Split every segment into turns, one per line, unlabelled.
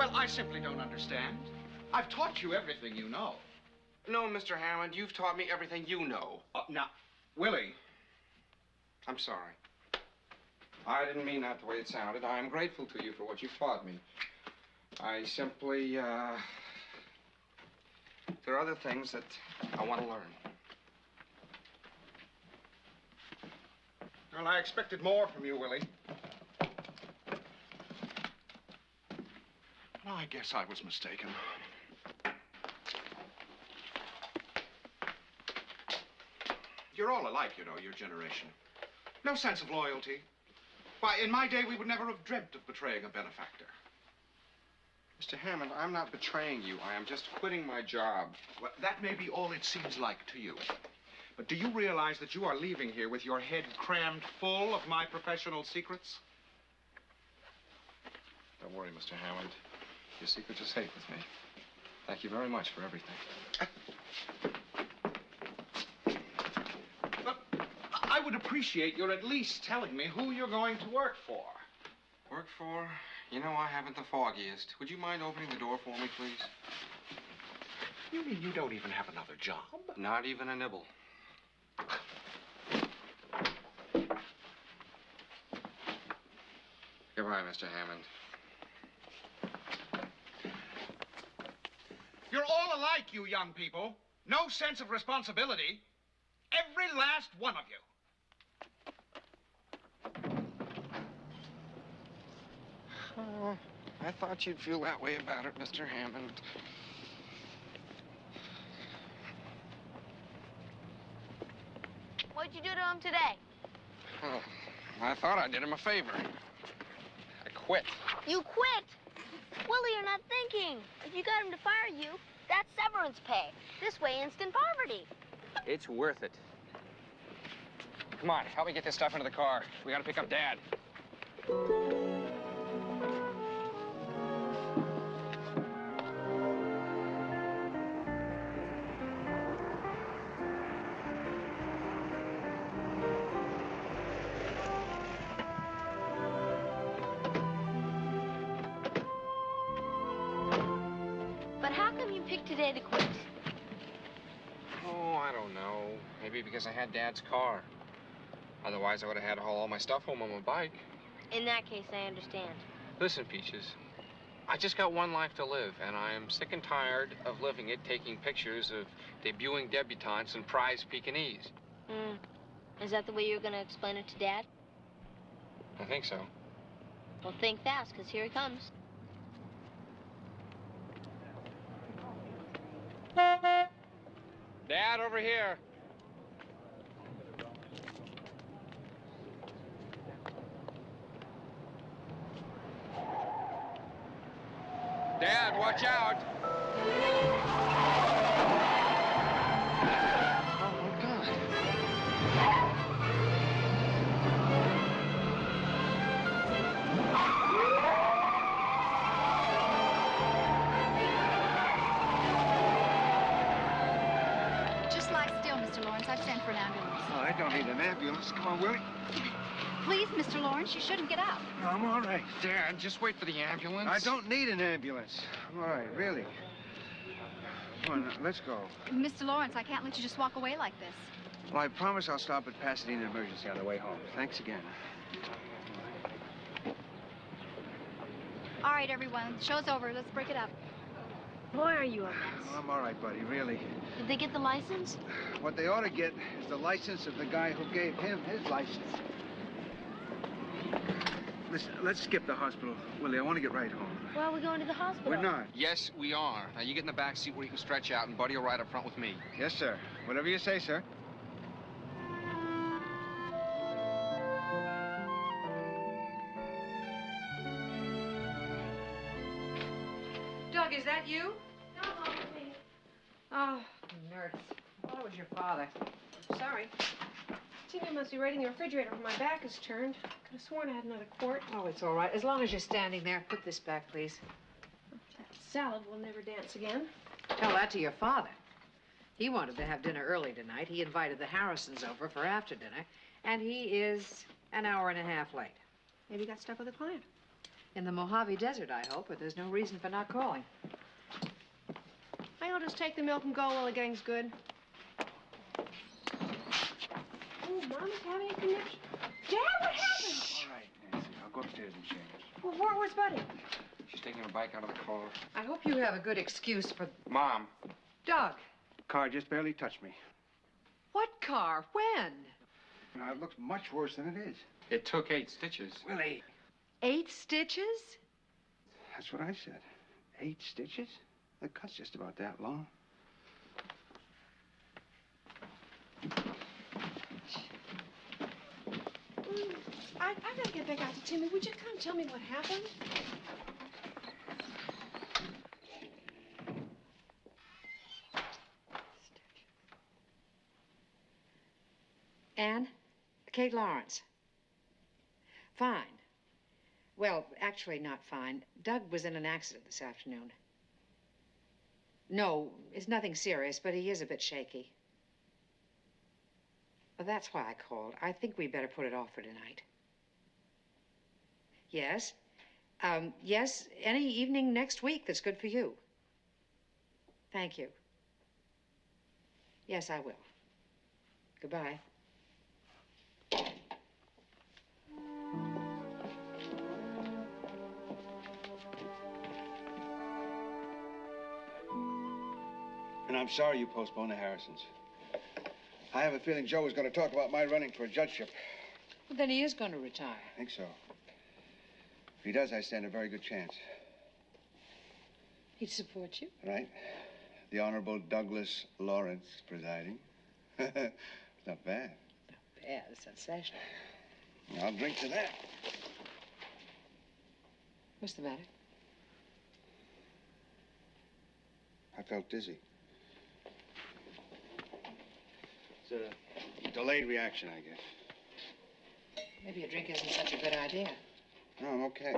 Well, I simply don't understand. I've taught you everything you know.
No, Mr. Hammond, you've taught me everything you know.
Now, Willie.
I'm sorry. I didn't mean that the way it sounded. I am grateful to you for what you've taught me. I simply, there are other things that I want to learn.
Well, I expected more from you, Willie. Well, I guess I was mistaken. You're all alike, you know, your generation. No sense of loyalty. Why, in my day, we would never have dreamt of betraying a benefactor.
Mr. Hammond, I'm not betraying you. I am just quitting my job.
Well, that may be all it seems like to you. But do you realize that you are leaving here with your head crammed full of my professional secrets?
Don't worry, Mr. Hammond. Your secrets are safe with me. Thank you very much for everything.
But I would appreciate your at least telling me who you're going to work for.
Work for? You know, I haven't the foggiest. Would you mind opening the door for me, please?
You mean you don't even have another job?
Not even a nibble. Goodbye, Mr. Hammond.
You're all alike, you young people. No sense of responsibility. Every last one of you.
Oh, I thought you'd feel that way about it, Mr. Hammond.
What'd you do to him today?
Oh, I thought I did him a favor. I quit.
You quit? Willie, you're not thinking. If you got him to fire you, that's severance pay. This way, instant poverty.
It's worth it. Come on, help me get this stuff into the car. We gotta pick up Dad.
But how come you picked today to quit?
Oh, I don't know. Maybe because I had Dad's car. Otherwise, I would have had to haul all my stuff home on my bike.
In that case, I understand.
Listen, Peaches. I just got one life to live, and I am sick and tired of living it taking pictures of debuting debutantes and prize Pekingese.
Is that the way you're going to explain it to Dad?
I think so.
Well, think fast, because here he comes.
Dad, over here. Dad, watch out. Oh, my God.
Just lie still, Mr. Lawrence. I've sent for an ambulance.
Oh, I don't need an ambulance. Come on, Willie.
Please, Mr. Lawrence, you shouldn't get up.
I'm all right.
Dad, just wait for the ambulance.
I don't need an ambulance. I'm all right, really. Come on, let's go.
Mr. Lawrence, I can't let you just walk away like this.
Well, I promise I'll stop at Pasadena Emergency on the way home. Thanks again.
All right, everyone. The show's over. Let's break it up.
Boy, are you a mess.
Oh, I'm all right, buddy, really.
Did they get the license?
What they ought to get is the license of the guy who gave him his license. Listen, let's skip the hospital. Willie, I want to get right home.
Why are we going to the hospital?
We're not.
Yes, we are. Now, you get in the back seat where you can stretch out, and Buddy will ride up front with me.
Yes, sir. Whatever you say, sir.
Doug, is that you?
No, Mom, it's me.
Oh, nerds. I thought it was your father. Sorry. Jimmy must be raiding the refrigerator when my back is turned. Could have sworn I had another quart.
Oh, it's all right. As long as you're standing there, put this back, please.
That salad will never dance again.
Tell that to your father. He wanted to have dinner early tonight. He invited the Harrisons over for after dinner, and he is an hour and a half late.
Maybe he got stuck with a client.
In the Mojave Desert, I hope, but there's no reason for not calling.
I'll just take the milk and go while the gang's good. Oh, Mama's having a conniption. Dad, what happened?
All right, Nancy. I'll go upstairs and change.
Well, where's Buddy?
She's taking her bike out of the car.
I hope you have a good excuse for...
Mom.
Doug,
Car just barely touched me.
what car? When?
Now, it looks much worse than it is.
It took 8 stitches.
Willie.
8 stitches?
That's what I said. 8 stitches? The cut's just about that long.
I gotta get back out to Timmy. Would you come tell me what happened?
Anne? Kate Lawrence. Fine. Well, actually not fine. Doug was in an accident this afternoon. No, it's nothing serious, but he is a bit shaky. Well, that's why I called. I think we better put it off for tonight. Yes? Yes, any evening next week that's good for you. Thank you. Yes, I will. Goodbye.
And I'm sorry you postponed the Harrisons. I have a feeling Joe is going to talk about my running for a judgeship.
Well, then he is going to retire.
I think so. If he does, I stand a very good chance.
He'd support you.
Right? The Honorable Douglas Lawrence presiding. Not bad.
Yeah, sensational.
I'll drink to that.
What's the matter?
I felt dizzy. It's a delayed reaction, I guess.
Maybe a drink isn't such a good idea.
No, I'm okay.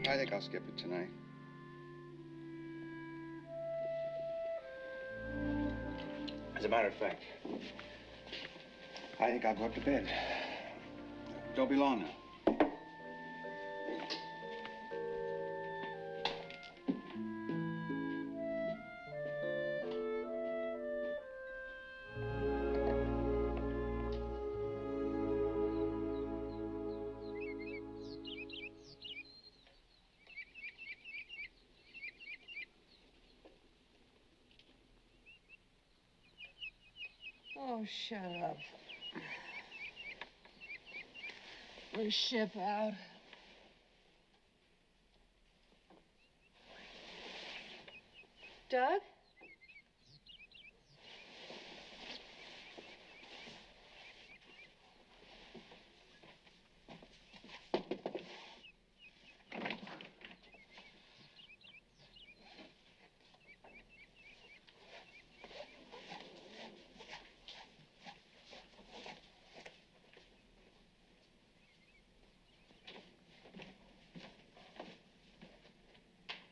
I think I'll skip it tonight. As a matter of fact, I think I'll go up to bed. Don't be long now.
Oh, shut up. We ship out.
Doug?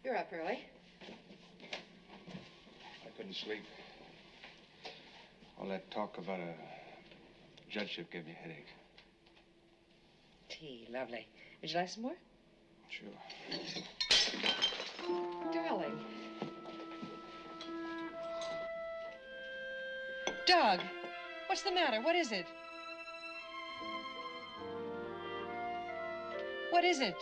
You're up early.
I couldn't sleep. All that talk about a judgeship gave me a headache.
Tea, lovely. Would you like some more?
Sure.
Darling. Doug, what's the matter? What is it? What is it?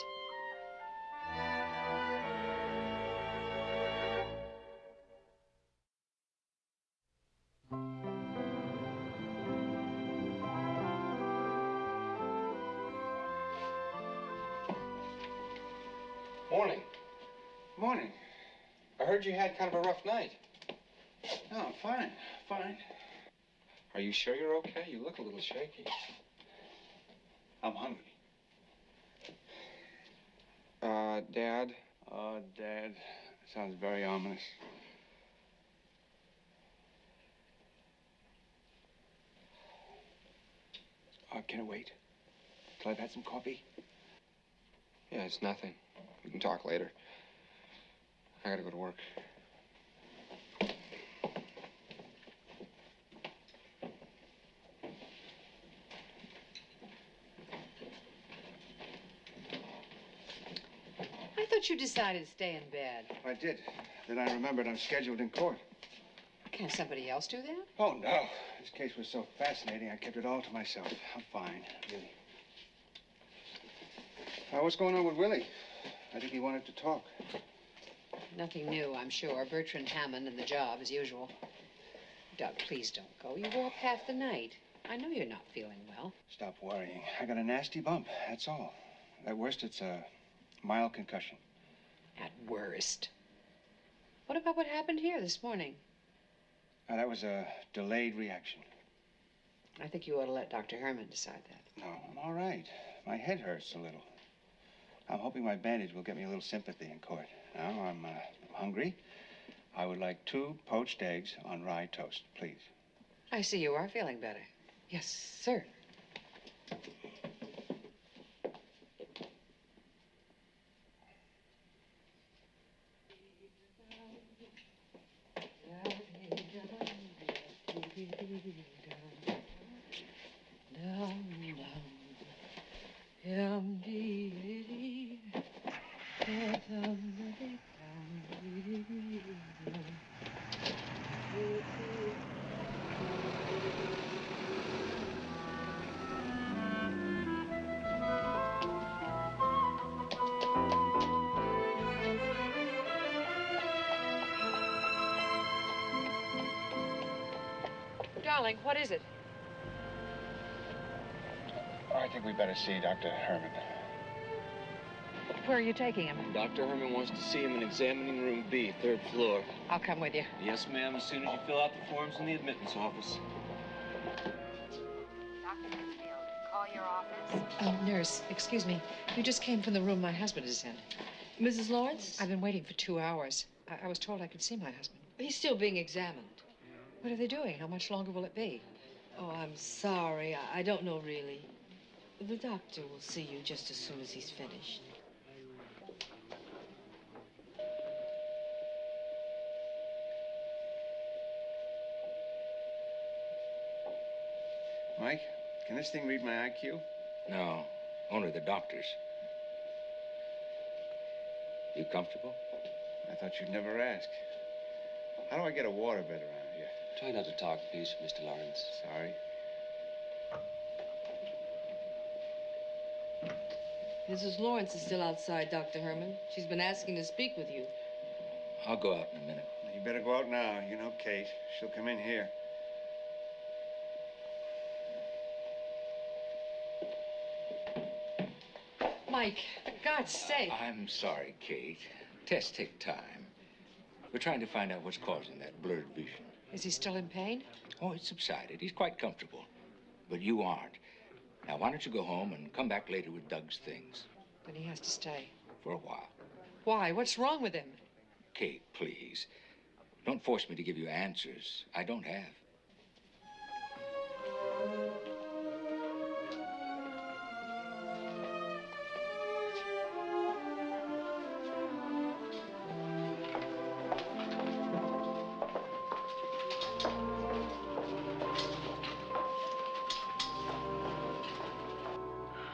Morning.
Morning.
I heard you had kind of a rough night.
No, I'm fine. Fine.
Are you sure you're okay? You look a little shaky.
I'm hungry.
Dad?
Oh, Dad. Sounds very ominous. Oh, can it wait? Till I've had some coffee?
Yeah, it's nothing. We can talk later. I gotta go to work.
I thought you decided to stay in bed.
I did. Then I remembered I'm scheduled in court.
Can't somebody else do that?
Oh, no. This case was so fascinating, I kept it all to myself. I'm fine, really. What's going on with Willie? I think he wanted to talk.
Nothing new, I'm sure. Bertrand Hammond and the job, as usual. Doug, please don't go. You were up half the night. I know you're not feeling well.
Stop worrying. I got a nasty bump, that's all. At worst, it's a mild concussion.
At worst. What about what happened here this morning?
That was a delayed reaction.
I think you ought to let Dr. Herman decide that.
No, I'm all right. My head hurts a little. I'm hoping my bandage will get me a little sympathy in court. Now, I'm hungry. I would like 2 poached eggs on rye toast, please.
I see you are feeling better. Yes, sir. Darling, what is it?
I think we better see Dr. Herman.
Where are you taking him?
Dr. Herman wants to see him in examining room B, 3rd floor.
I'll come with you.
Yes, ma'am, as soon as you fill out the forms in the admittance office.
Dr. Pittsfield, call your office. Oh, nurse, excuse me. You just came from the room my husband is in.
Mrs. Lawrence?
I've been waiting for 2 hours. I was told I could see my husband.
He's still being examined.
What are they doing? How much longer will it be?
Oh, I'm sorry. I don't know really. The doctor will see you just as soon as he's finished.
Mike, can this thing read my IQ?
No, only the doctor's. You comfortable?
I thought you'd never ask. How do I get a waterbed around here?
Try not to talk, please, Mr. Lawrence.
Sorry.
Mrs. Lawrence is still outside, Dr. Herman. She's been asking to speak with you.
I'll go out in a minute.
You better go out now. You know Kate. She'll come in here.
Mike, for God's sake.
I'm sorry, Kate. Tests take time. We're trying to find out what's causing that blurred vision.
Is he still in pain?
Oh, it's subsided. He's quite comfortable. But you aren't. Now, why don't you go home and come back later with Doug's things?
Then he has to stay.
For a while.
Why? What's wrong with him?
Kate, please. Don't force me to give you answers I don't have.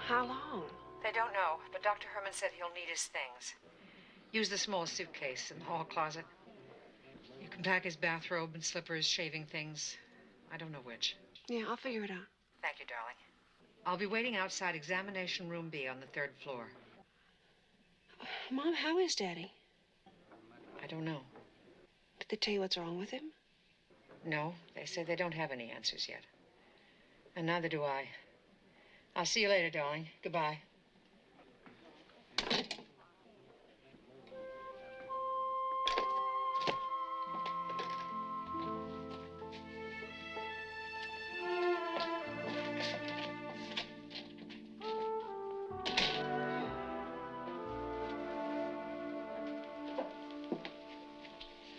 How long?
They don't know, but Dr. Herman said he'll need his things. Use the small suitcase in the hall closet. You can pack his bathrobe and slippers, shaving things. I don't know which.
Yeah, I'll figure it out.
Thank you, darling. I'll be waiting outside examination room B on the 3rd floor.
Mom, how is Daddy?
I don't know.
Did they tell you what's wrong with him?
No, they say they don't have any answers yet. And neither do I. I'll see you later, darling. Goodbye.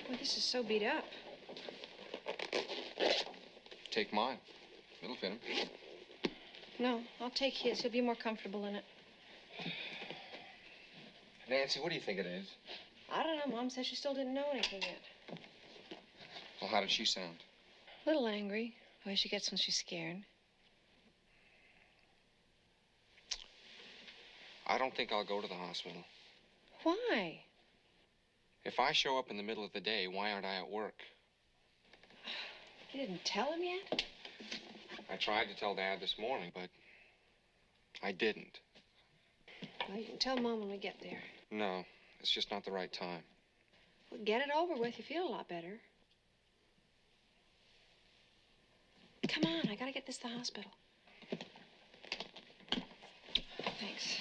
Boy, this is so beat up.
Take mine. It'll fit him.
No, I'll take his. He'll be more comfortable in it.
Nancy, what do you think it is?
I don't know. Mom says she still didn't know anything yet.
Well, how did she sound?
A little angry. The way she gets when she's scared.
I don't think I'll go to the hospital.
Why?
If I show up in the middle of the day, why aren't I at work?
You didn't tell him yet?
I tried to tell Dad this morning, but I didn't.
Well, you can tell Mom when we get there.
No, it's just not the right time.
Well, get it over with. You feel a lot better. Come on, I gotta get this to the hospital. Thanks.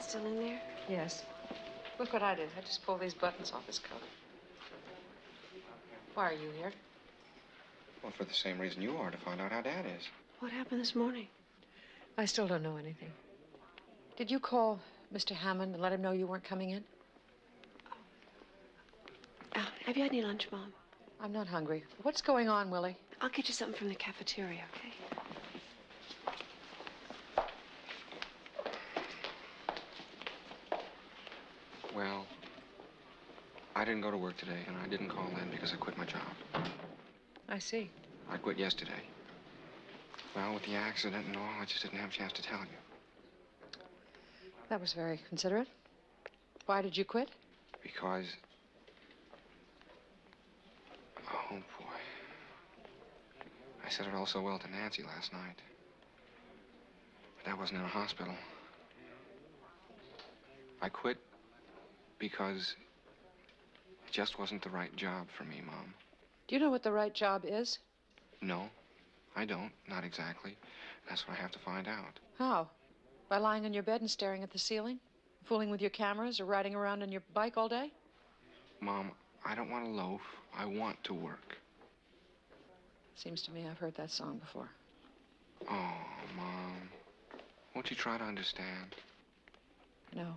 Still in there?
Yes. Look what I did. I just pulled these buttons off his coat. Why are you here?
Well, for the same reason you are, to find out how Dad is.
What happened this morning?
I still don't know anything. Did you call Mr. Hammond and let him know you weren't coming in?
Have you had any lunch, Mom?
I'm not hungry. What's going on, Willie?
I'll get you something from the cafeteria, okay?
Well, I didn't go to work today, and I didn't call in because I quit my job.
I see.
I quit yesterday. Well, with the accident and all, I just didn't have a chance to tell you.
That was very considerate. Why did you quit?
Because... Oh, boy. I said it all so well to Nancy last night. But that wasn't in a hospital. I quit because it just wasn't the right job for me, Mom.
Do you know what the right job is?
No, I don't. Not exactly. That's what I have to find out.
How? By lying on your bed and staring at the ceiling? Fooling with your cameras or riding around on your bike all day?
Mom, I don't want to loaf. I want to work.
Seems to me I've heard that song before.
Oh, Mom. Won't you try to understand?
No.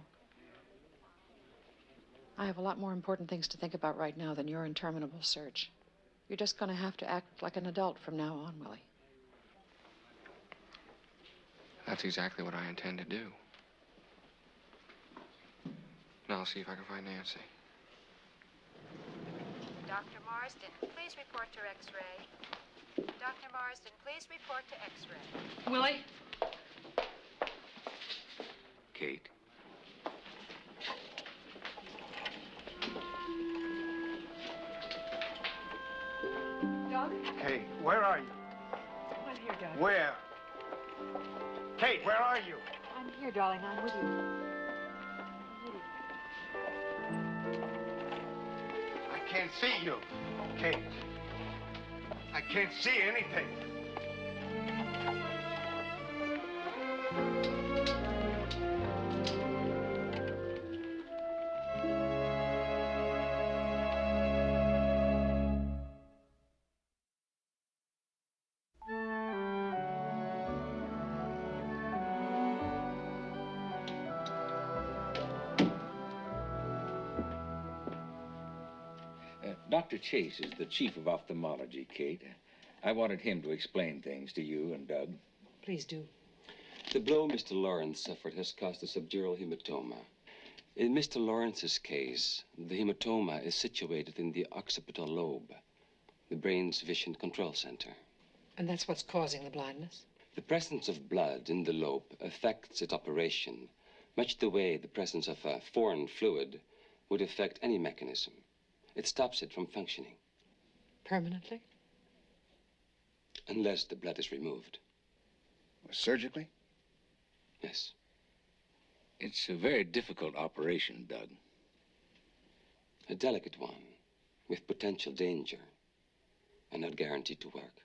I have a lot more important things to think about right now than your interminable search. You're just going to have to act like an adult from now on, Willie.
That's exactly what I intend to do. Now I'll see if I can find Nancy.
Dr. Marsden, please report to X-ray. Dr. Marsden, please report to X-ray.
Willie?
Kate?
Doug?
Kate, where are you?
I'm here, Doug.
Where? Kate, where are you?
I'm here, darling. I'm with you.
I can't see you. Kate. I can't see anything.
Dr. Chase is the chief of ophthalmology, Kate. I wanted him to explain things to you and Doug.
Please do.
The blow Mr. Lawrence suffered has caused a subdural hematoma. In Mr. Lawrence's case, the hematoma is situated in the occipital lobe, the brain's vision control center.
And that's what's causing the blindness?
The presence of blood in the lobe affects its operation, much the way the presence of a foreign fluid would affect any mechanism. It stops it from functioning.
Permanently?
Unless the blood is removed.
Surgically?
Yes.
It's a very difficult operation, Doug.
A delicate one, with potential danger, and not guaranteed to work.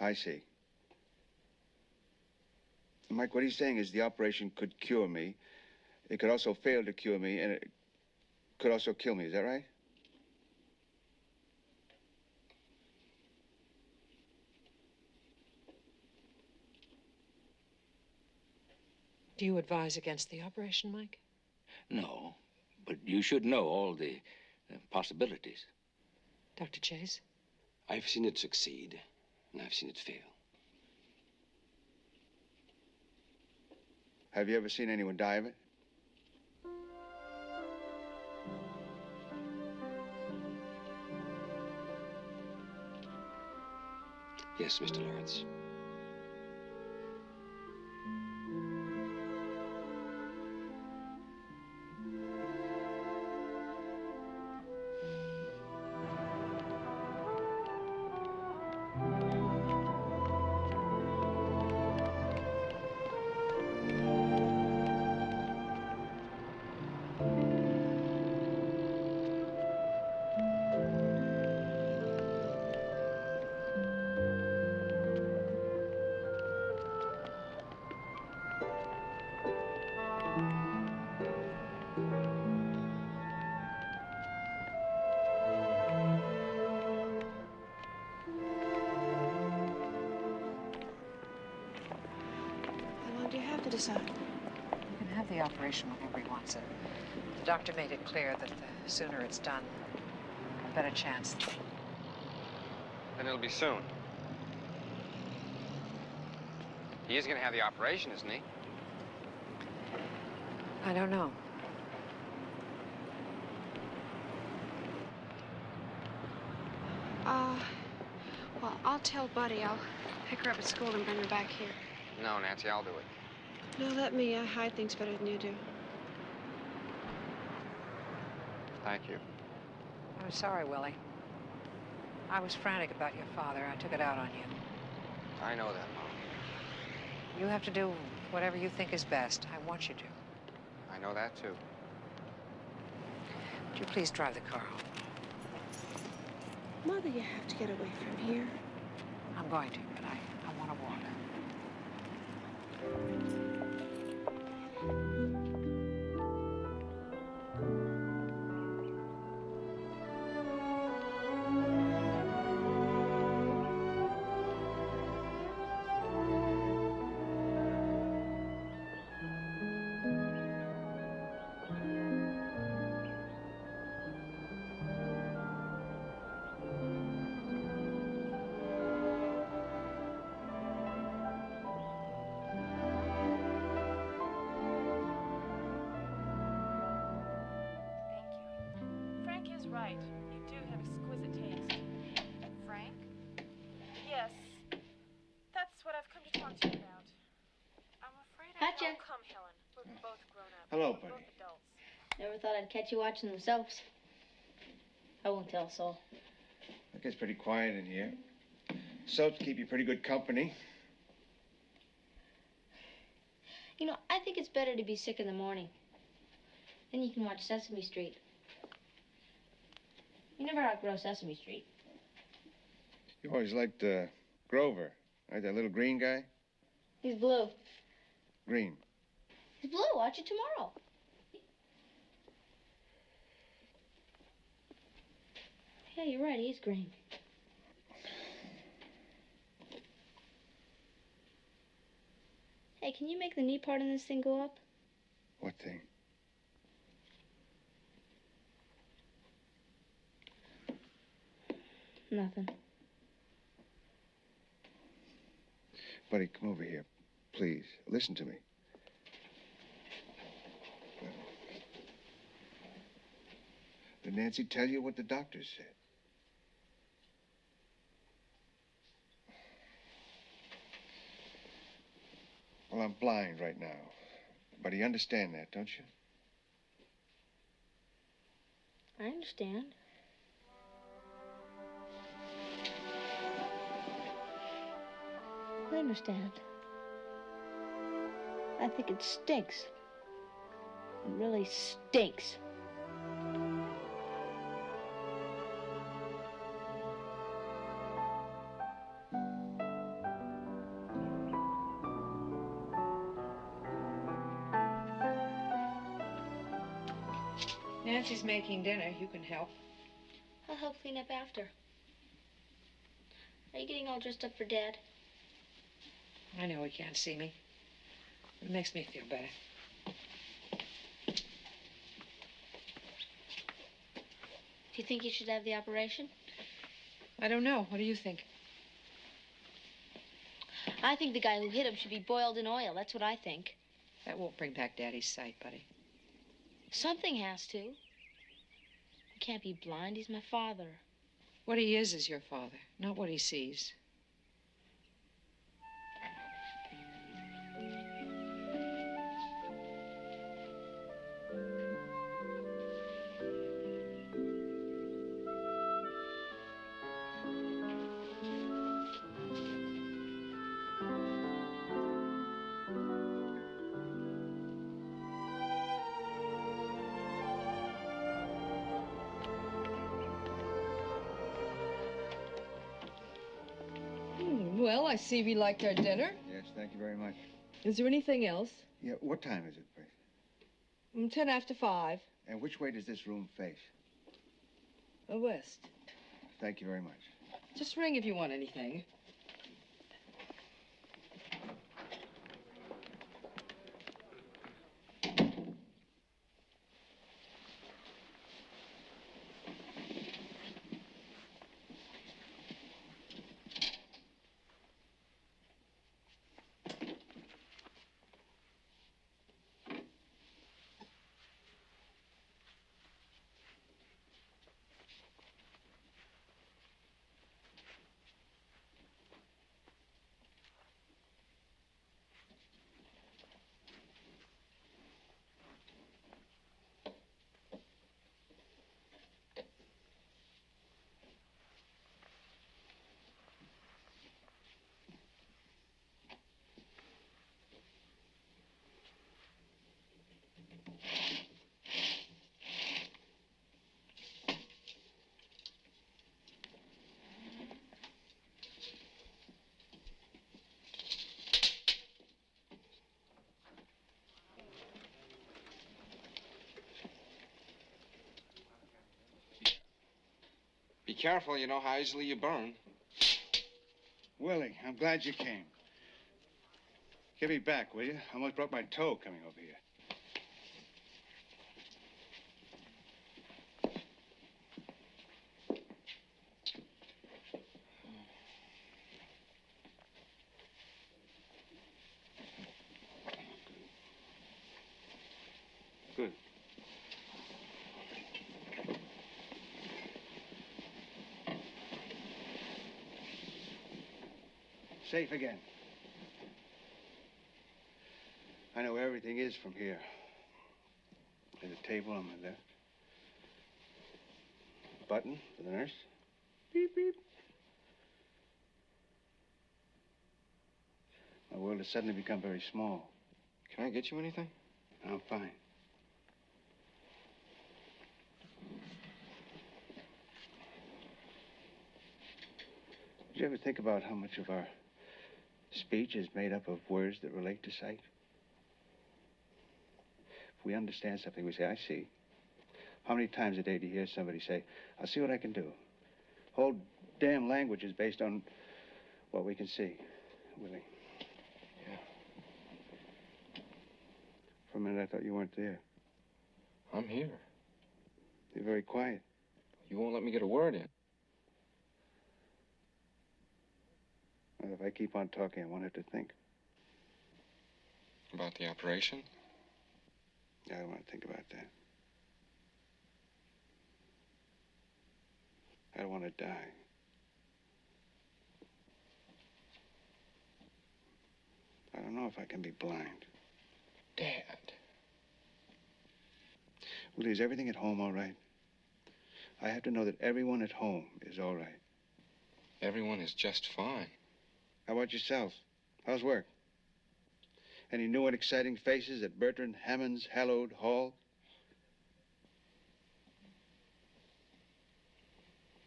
I see. Mike, what he's saying is the operation could cure me. It could also fail to cure me, and it could also kill me. Is that right?
Do you advise against the operation, Mike?
No, but you should know all the possibilities.
Dr. Chase?
I've seen it succeed, and I've seen it fail.
Have you ever seen anyone die of it?
Yes, Mr. Lawrence.
How long do you have to decide?
You can have the operation whenever he wants it. The doctor made it clear that the sooner it's done, the better chance.
Then it'll be soon. He is going to have the operation, isn't he?
I don't know.
Well, I'll tell Buddy. I'll pick her up at school and bring her back here.
No, Nancy, I'll do it.
No, let me. I hide things better than you do.
Thank you.
I'm sorry, Willie. I was frantic about your father. I took it out on you.
I know that, Mom.
You have to do whatever you think is best. I want you to.
I know that, too.
Would you please drive the car home?
Mother, you have to get away from here.
I'm going to, but I want to walk.
Frank is right. You do have exquisite taste.
Frank?
Yes. That's what I've come to talk to you about. I'm afraid I
Gotcha.
won't come, Helen. We're both grown up.
Hello,
We're
buddy.
both adults.
Never thought I'd catch you watching the soaps. I won't tell Sol.
It gets pretty quiet in here. Soaps keep you pretty good company.
You know, I think it's better to be sick in the morning. Then you can watch Sesame Street. You never outgrow Sesame Street.
You always liked Grover, right? That little green guy?
He's blue.
Green.
He's blue. Watch it tomorrow. Yeah, you're right. He's green. Hey, can you make the knee part in this thing go up?
What thing?
Nothing.
Buddy, come over here. Please, listen to me. Did Nancy tell you what the doctor said? Well, I'm blind right now. But you understand that, don't you?
I understand. I understand. I think it stinks. It really stinks.
Nancy's making dinner. You can help.
I'll help clean up after. Are you getting all dressed up for Dad?
I know he can't see me. It makes me feel better.
Do you think he should have the operation?
I don't know. What do you think?
I think the guy who hit him should be boiled in oil. That's what I think.
That won't bring back Daddy's sight, buddy.
Something has to. He can't be blind. He's my father.
What he is your father, not what he sees.
Well, I see we liked our dinner.
Yes, thank you very much.
Is there anything else?
Yeah, what time is it, please?
10 after 5.
And which way does this room face?
West.
Thank you very much.
Just ring if you want anything.
Be careful, you know how easily you burn.
Willie, I'm glad you came. Give me back, will you? I almost broke my toe coming over here. Good. Safe again. I know where everything is from here. There's a table on my left. A button for the nurse. Beep, beep. My world has suddenly become very small.
Can I get you anything?
I'm fine. Did you ever think about how much of our speech is made up of words that relate to sight? If we understand something, we say, I see. How many times a day do you hear somebody say, I'll see what I can do? Whole damn language is based on what we can see, Willie.
Yeah.
For a minute, I thought you weren't there.
I'm here.
You're very quiet.
You won't let me get a word in.
Well, if I keep on talking, I won't have to think.
About the operation?
I don't want to think about that. I don't want to die. I don't know if I can be blind.
Dad.
Willie, is everything at home all right? I have to know that everyone at home is all right.
Everyone is just fine.
How about yourself? How's work? Any new and exciting faces at Bertrand Hammond's hallowed hall?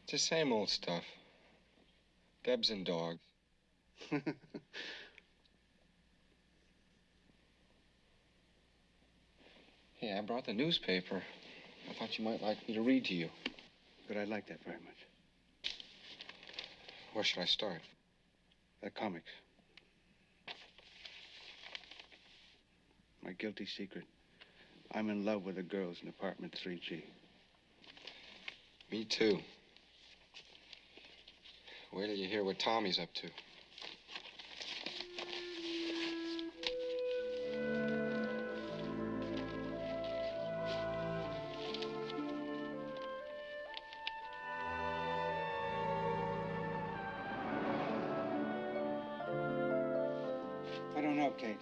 It's the same old stuff. Debs and dogs. Hey, I brought the newspaper. I thought you might like me to read to you.
But I'd like that very much.
Where should I start?
The comics. My guilty secret. I'm in love with the girls in apartment 3G.
Me too. Wait till you hear what Tommy's up to.
I don't know, Kate.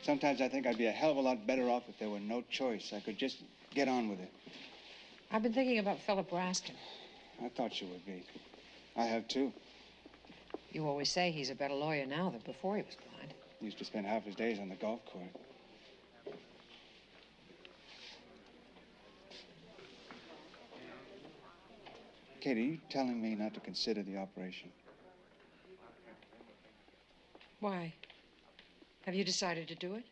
Sometimes I think I'd be a hell of a lot better off if there were no choice. I could just get on with it.
I've been thinking about Philip Raskin.
I thought you would be. I have, too.
You always say he's a better lawyer now than before he was blind.
He used to spend half his days on the golf course. Kate, are you telling me not to consider the operation?
Why? Have you decided to do it?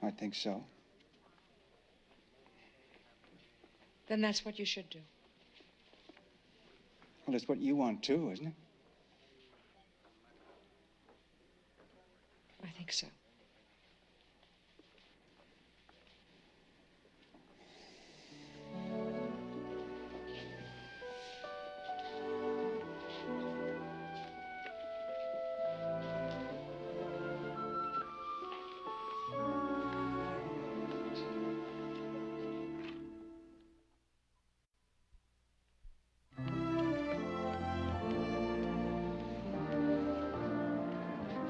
I think so.
Then that's what you should do.
Well, it's what you want, too, isn't it?
I think so.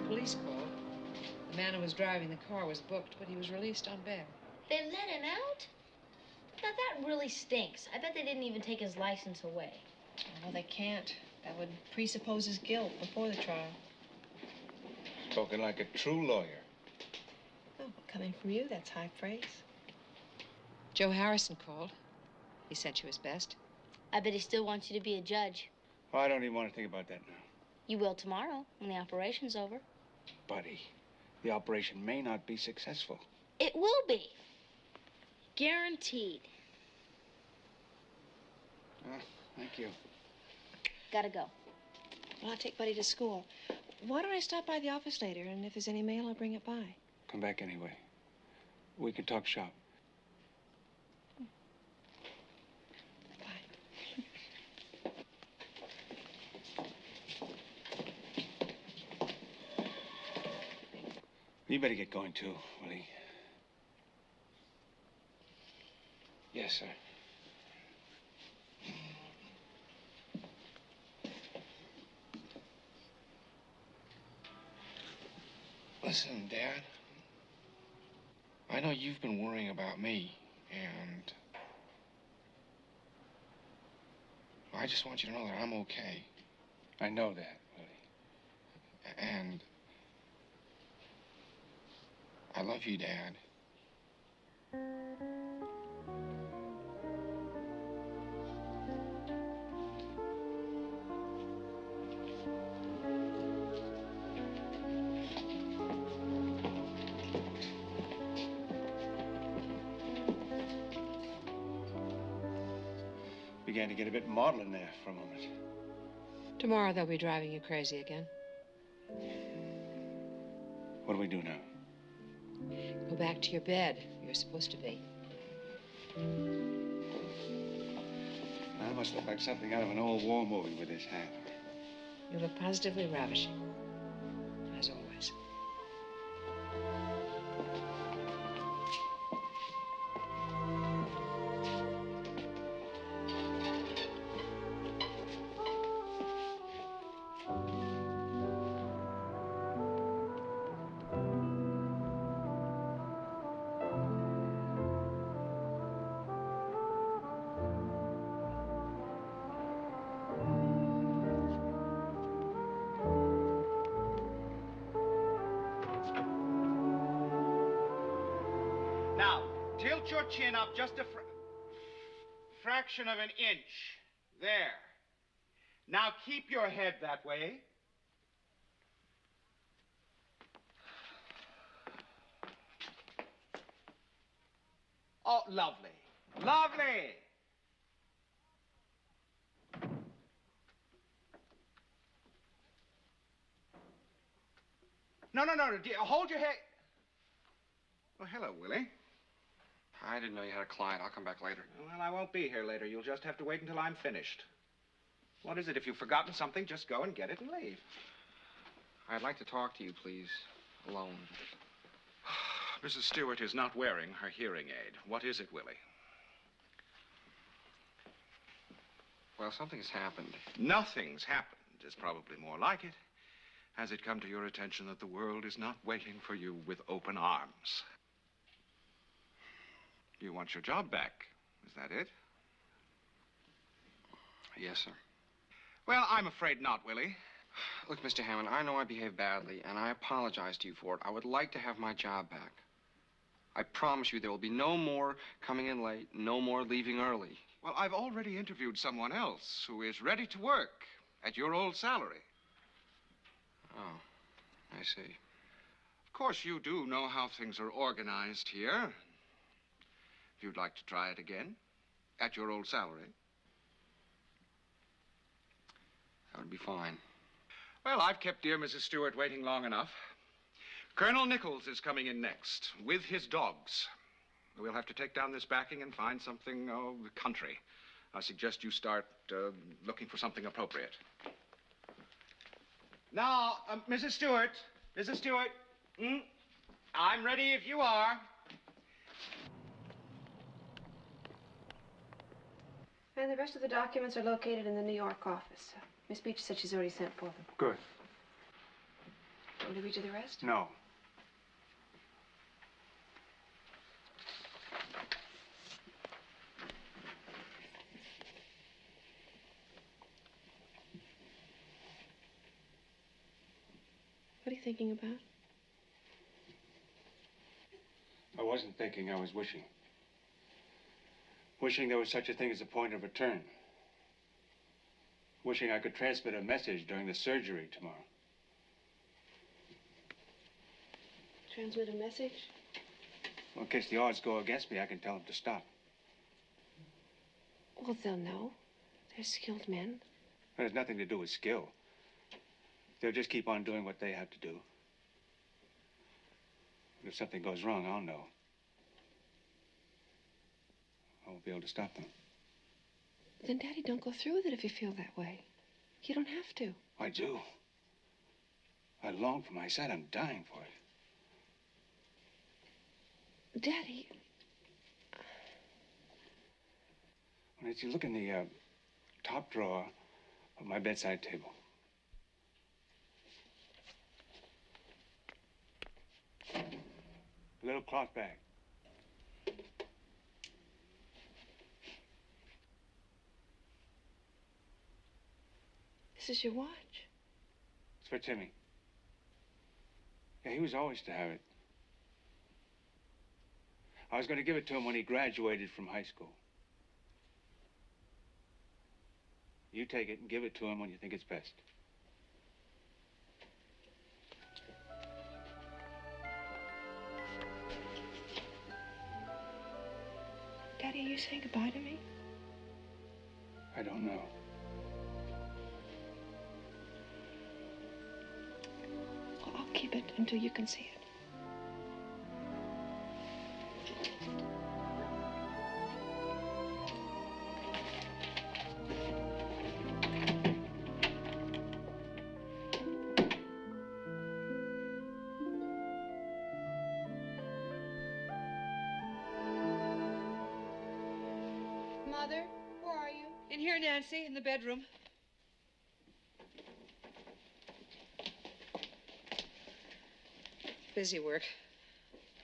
Police called. The man who was driving the car was booked, but he was released on bail.
They let him out? Now that really stinks. I bet they didn't even take his license away.
No, they can't. That would presuppose his guilt before the trial.
Spoken like a true lawyer.
Oh, well, coming from you, that's high praise.
Joe Harrison called. He sent you his best.
I bet he still wants you to be a judge.
Oh, I don't even want to think about that now.
You will tomorrow, when the operation's over.
Buddy, the operation may not be successful.
It will be. Guaranteed.
Thank you.
Gotta go.
Well, I'll take Buddy to school. Why don't I stop by the office later, and if there's any mail, I'll bring it by.
Come back anyway. We can talk shop. You better get going, too, Willie.
Yes, sir. Listen, Dad. I know you've been worrying about me, and I just want you to know that I'm okay.
I know that, Willie.
And I love you, Dad.
Began to get a bit maudlin there for a moment.
Tomorrow they'll be driving you crazy again.
What do we do now?
Go back to your bed. You're supposed to be.
I must look like something out of an old war movie with this hat.
You look positively ravishing. As always.
Now, tilt your chin up just a fraction of an inch. There. Now keep your head that way. Oh, lovely. Lovely. No, dear. Hold your head. Well, hello, Willie.
I didn't know you had a client. I'll come back later.
Well, I won't be here later. You'll just have to wait until I'm finished. What is it? If you've forgotten something, just go and get it and leave.
I'd like to talk to you, please. Alone.
Mrs. Stewart is not wearing her hearing aid. What is it, Willie?
Well, something's happened.
Nothing's happened is probably more like it. Has it come to your attention that the world is not waiting for you with open arms? You want your job back. Is that it?
Yes, sir.
Well, I'm afraid not, Willie.
Look, Mr. Hammond, I know I behaved badly, and I apologize to you for it. I would like to have my job back. I promise you there will be no more coming in late, no more leaving early.
Well, I've already interviewed someone else who is ready to work at your old salary.
Oh, I see.
Of course, you do know how things are organized here. If you'd like to try it again, at your old salary.
That would be fine.
Well, I've kept dear Mrs. Stewart waiting long enough. Colonel Nichols is coming in next, with his dogs. We'll have to take down this backing and find something, country. I suggest you start looking for something appropriate. Now, Mrs. Stewart. Mrs. Stewart. I'm ready if you are.
And the rest of the documents are located in the New York office. Miss Beach said she's already sent for them.
Good.
Want me to read you the rest?
No.
What are you thinking about?
I wasn't thinking, I was wishing. Wishing there was such a thing as a point of return. Wishing I could transmit a message during the surgery tomorrow.
Transmit a message?
Well, in case the odds go against me, I can tell them to stop.
Well, they'll know. They're skilled men.
It has nothing to do with skill. They'll just keep on doing what they have to do. And if something goes wrong, I'll know. I won't be able to stop them.
Then, Daddy, don't go through with it if you feel that way. You don't have to.
I do. I long for my sight. I'm dying for it.
Daddy.
Why don't you look in the top drawer of my bedside table? A little cloth bag.
This is your watch.
It's for Timmy. Yeah, he was always to have it. I was going to give it to him when he graduated from high school. You take it and give it to him when you think it's best.
Daddy, are you saying goodbye to me?
I don't know.
Well, I'll keep it until you can see it.
Mother, where are you? In here, Nancy, in the bedroom.
Busy work.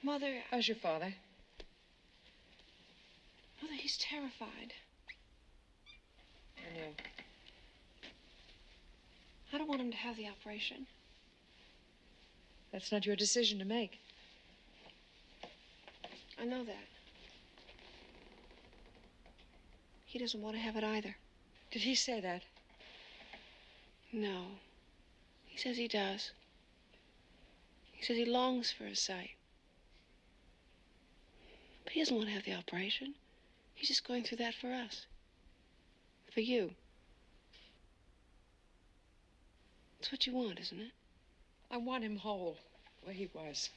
Mother,
How's your father?
Mother, he's terrified.
I know.
I don't want him to have the operation.
That's not your decision to make.
I know that. He doesn't want to have it either.
Did he say that?
No. He says he does. He says he longs for his sight. But
he doesn't want to have the operation. He's just going through that for us. For you. It's what you want, isn't it?
I want him whole, where he was.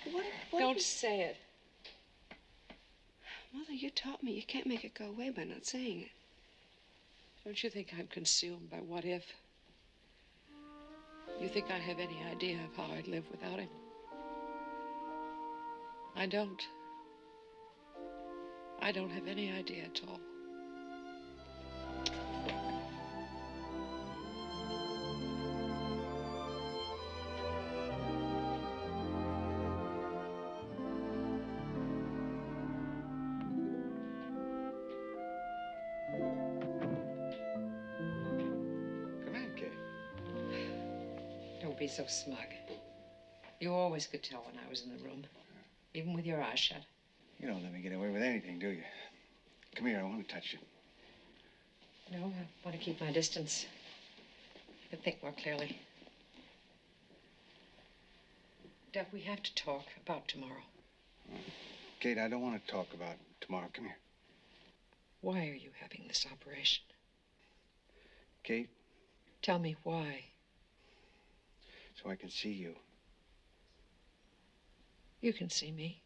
What
Don't say it.
Mother, you taught me you can't make it go away by not saying it.
Don't you think I'm consumed by what if? You think I have any idea of how I'd live without him? I don't. I don't have any idea at all. Don't be so smug. You always could tell when I was in the room, even with your eyes shut.
You don't let me get away with anything, do you? Come here, I want to touch you.
No, I want to keep my distance. I can think more clearly. Duff, we have to talk about tomorrow.
Kate, I don't want to talk about tomorrow. Come here.
Why are you having this operation?
Kate?
Tell me why.
So I can see you.
You can see me.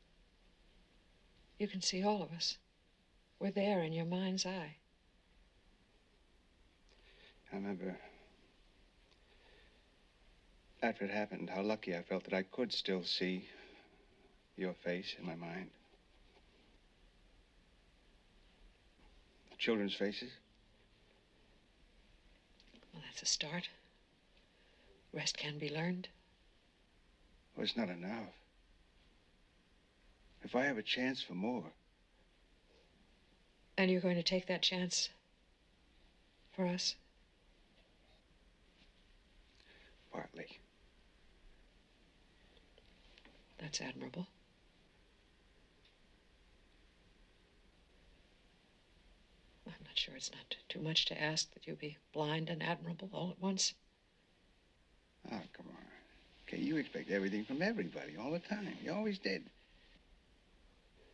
You can see all of us. We're there in your mind's eye.
I remember after it happened, how lucky I felt that I could still see your face in my mind. The children's faces.
Well, that's a start. Rest can be learned.
Well, it's not enough. If I have a chance for more.
And you're going to take that chance for us?
Partly.
That's admirable. I'm not sure it's not too much to ask that you be blind and admirable all at once.
Oh, come on. Okay, you expect everything from everybody all the time. You always did.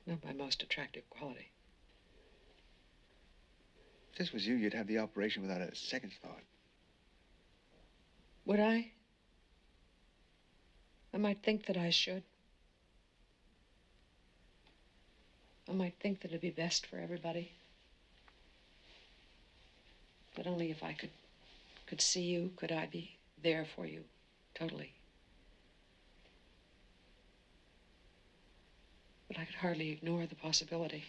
Not my most attractive quality.
If this was you, you'd have the operation without a second's thought.
Would I? I might think that I should. I might think that it'd be best for everybody. But only if I could see you, could I be there for you, totally. But I could hardly ignore the possibility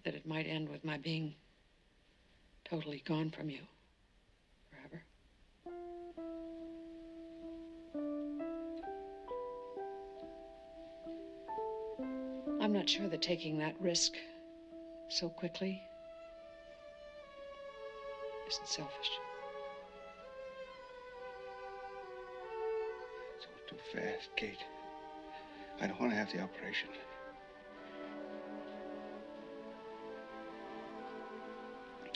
that it might end with my being totally gone from you forever. I'm not sure that taking that risk so quickly isn't selfish.
It's all too fast, Kate. I don't want to have the operation.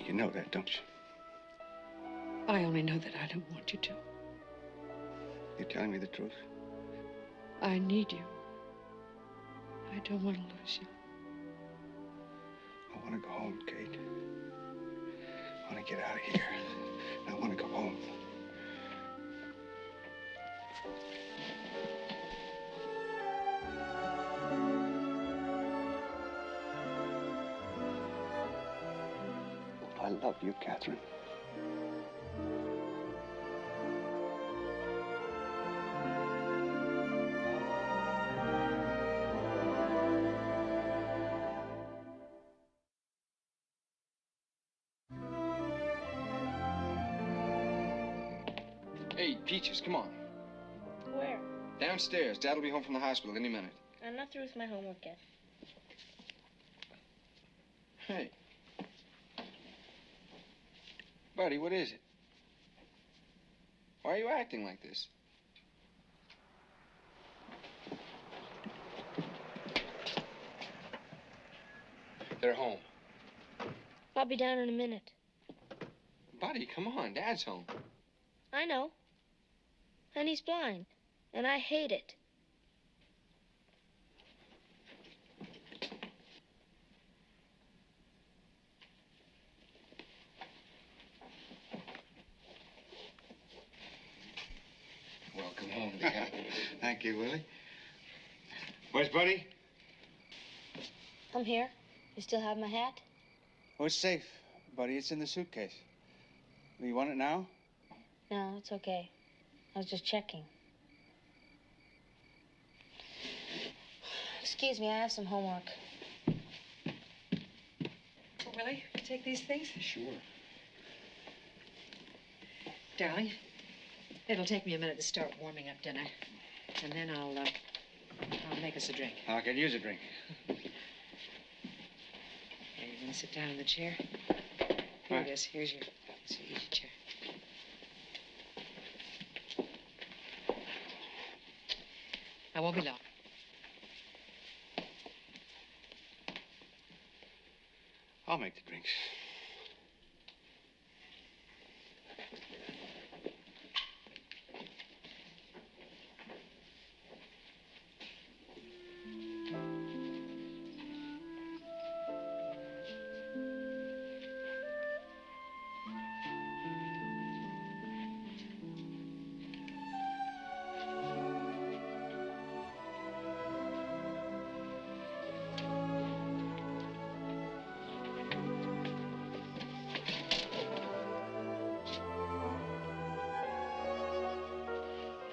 You know that, don't you?
I only know that I don't want you to.
You're telling me the truth?
I need you. I don't want to lose you.
I want to go home, Kate. I want to get out of here. I want to go home. I love you, Catherine.
Hey, Peaches, come on.
Where?
Downstairs. Dad'll be home from the hospital any minute.
I'm not through with my homework yet.
Hey. Buddy, what is it? Why are you acting like this? They're home.
I'll be down in a minute.
Buddy, come on. Dad's home.
I know. And he's blind. and I hate it.
Welcome home, dear.
Thank you, Willie. Where's Buddy?
I'm here. You still have my hat?
Oh, it's safe, Buddy. It's in the suitcase. You want it now?
No, it's okay. I was just checking. Excuse me, I have some homework.
Oh, Willie, you take these things?
Sure.
Darling, it'll take me a minute to start warming up dinner. And then I'll make us a drink.
I could use a drink.
Here, you want to sit down in the chair? Here it is. Here's your easy chair. I won't be long.
I'll make the drinks.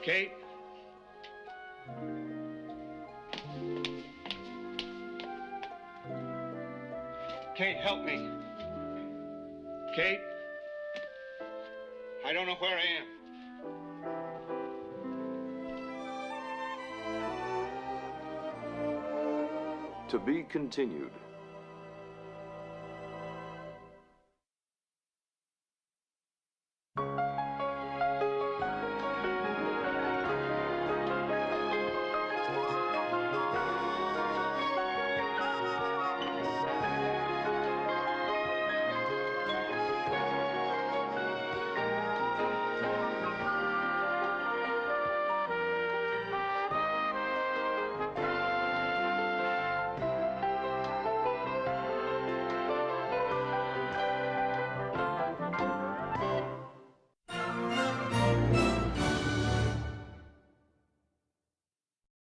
Kate? Kate, help me. Kate? I don't know where I am.
To be continued.